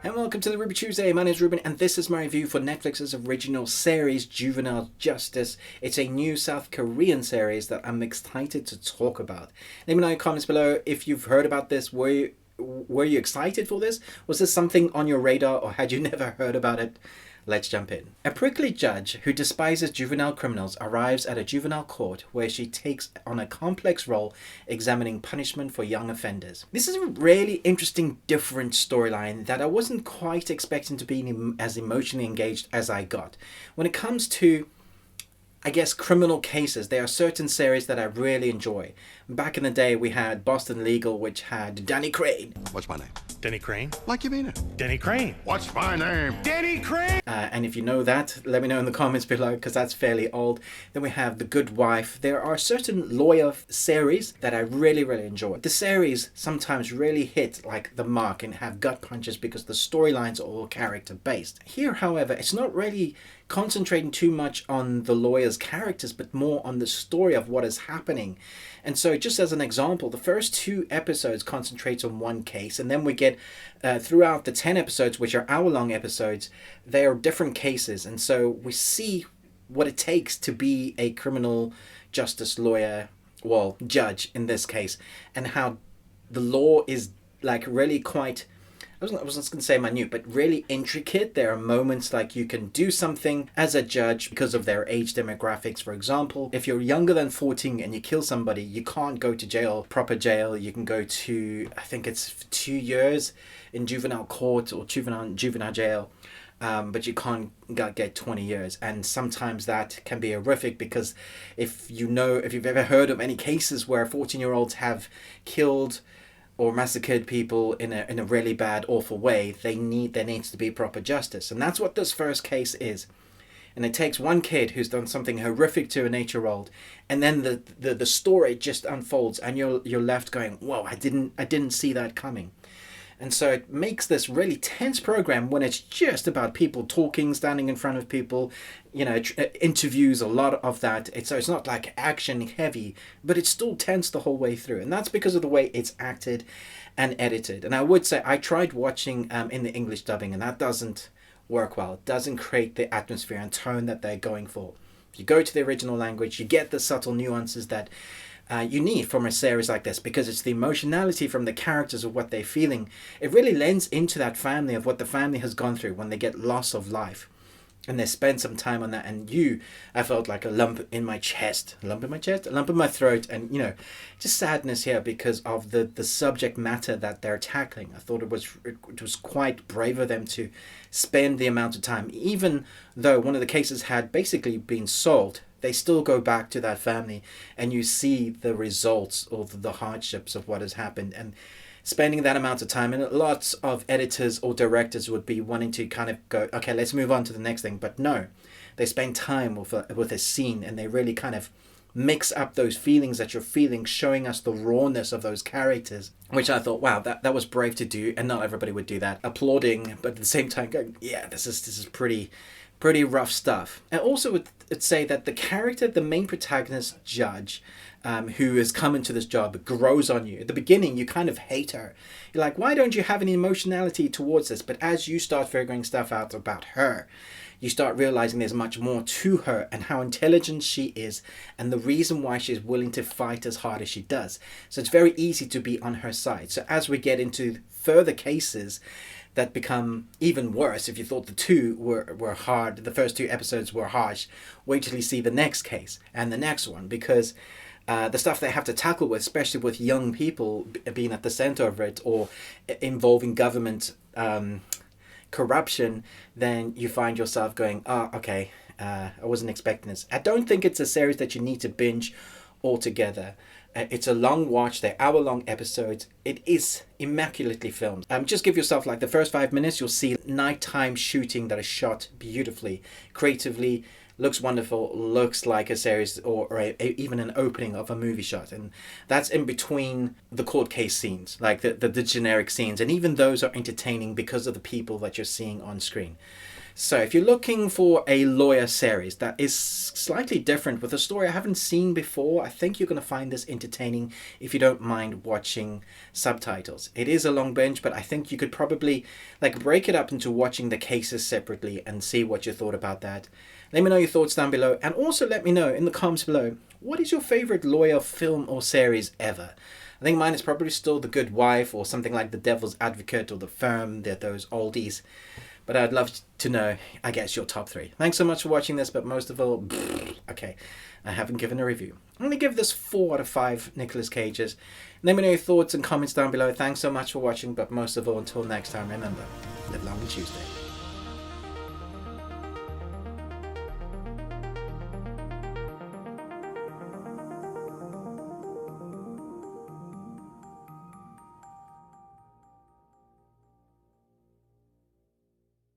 And welcome to the Ruby Tuesday. My name is Ruben, and this is my review for Netflix's original series, Juvenile Justice. It's a new South Korean series that I'm excited to talk about. Let me know in the comments below if you've heard about this. Were you excited for this? Was this something on your radar, or had you never heard about it? Let's jump in. A prickly judge who despises juvenile criminals arrives at a juvenile court where she takes on a complex role examining punishment for young offenders. This is a really interesting, different storyline that I wasn't quite expecting to be as emotionally engaged as I got. When it comes to, I guess, criminal cases, there are certain series that I really enjoy. Back in the day, we had Boston Legal, which had Danny Crane. What's my name? Denny Crane? Like you mean it. Denny Crane. What's my name? Denny Crane! And if you know that, let me know in the comments below, because that's fairly old. Then we have The Good Wife. There are certain lawyer series that I really enjoy. The series sometimes really hit like the mark and have gut punches because the storylines are all character based. Here, however, it's not really concentrating too much on the lawyer's characters, but more on the story of what is happening. And so just as an example, the first 2 episodes concentrate on one case, and then we get throughout the 10 episodes, which are hour-long episodes, they are different cases. And so we see what it takes to be a criminal justice lawyer, well, judge in this case, and how the law is like really quite, I was just going to say minute, but really intricate. There are moments like you can do something as a judge because of their age demographics. For example, if you're younger than 14 and you kill somebody, you can't go to jail, proper jail. You can go to, I think it's 2 years in juvenile court or juvenile jail. But you can't get 20 years. And sometimes that can be horrific because if you've ever heard of any cases where 14-year-olds have killed or massacred people in a really bad, awful way, there needs to be proper justice. And that's what this first case is. And it takes one kid who's done something horrific to an 8-year-old, and then the story just unfolds, and you're left going, whoa, I didn't see that coming. And so it makes this really tense program when it's just about people talking, standing in front of people, interviews, a lot of that. So it's not like action heavy, but it's still tense the whole way through. And that's because of the way it's acted and edited. And I would say I tried watching in the English dubbing, and that doesn't work well. It doesn't create the atmosphere and tone that they're going for. If you go to the original language, you get the subtle nuances that you need from a series like this, because it's the emotionality from the characters of what they're feeling. It really lends into that family of what the family has gone through when they get loss of life, and they spend some time on that. And I felt like a lump in my throat, and just sadness here because of the subject matter that they're tackling. I thought it was quite brave of them to spend the amount of time, even though one of the cases had basically been solved. They still go back to that family, and you see the results or the hardships of what has happened. And spending that amount of time, and lots of editors or directors would be wanting to kind of go, okay, let's move on to the next thing. But no, they spend time with a scene, and they really kind of mix up those feelings that you're feeling, showing us the rawness of those characters, which I thought, wow, that was brave to do, and not everybody would do that. Applauding, but at the same time going, yeah, this is pretty rough stuff. And also would say that the main protagonist, Judge, who has come into this job, grows on you. At the beginning, you kind of hate her. You're like, why don't you have any emotionality towards this? But as you start figuring stuff out about her, you start realizing there's much more to her and how intelligent she is, and the reason why she's willing to fight as hard as she does. So it's very easy to be on her side. So as we get into further cases that become even worse, if you thought the 2 were hard, the first 2 episodes were harsh, wait till you see the next case and the next one, because the stuff they have to tackle with, especially with young people being at the center of it, or involving government corruption, then you find yourself going, okay, I wasn't expecting this. I don't think it's a series that you need to binge altogether. It's a long watch. They're hour-long episodes. It is immaculately filmed. Just give yourself like the first 5 minutes. You'll see nighttime shooting that is shot beautifully, creatively, looks wonderful, looks like a series or even an opening of a movie shot. And that's in between the court case scenes, like the generic scenes. And even those are entertaining because of the people that you're seeing on screen. So if you're looking for a lawyer series that is slightly different with a story I haven't seen before, I think you're going to find this entertaining if you don't mind watching subtitles. It is a long binge, but I think you could probably break it up into watching the cases separately and see what you thought about that. Let me know your thoughts down below, and also let me know in the comments below, what is your favorite lawyer film or series ever? I think mine is probably still The Good Wife, or something like The Devil's Advocate or The Firm. They're those oldies. But I'd love to know, I guess, your top 3. Thanks so much for watching this, but most of all, okay, I haven't given a review. I'm going to give this 4 out of 5 Nicolas Cages. Let me know your thoughts and comments down below. Thanks so much for watching, but most of all, until next time, remember, live long and Tuesday.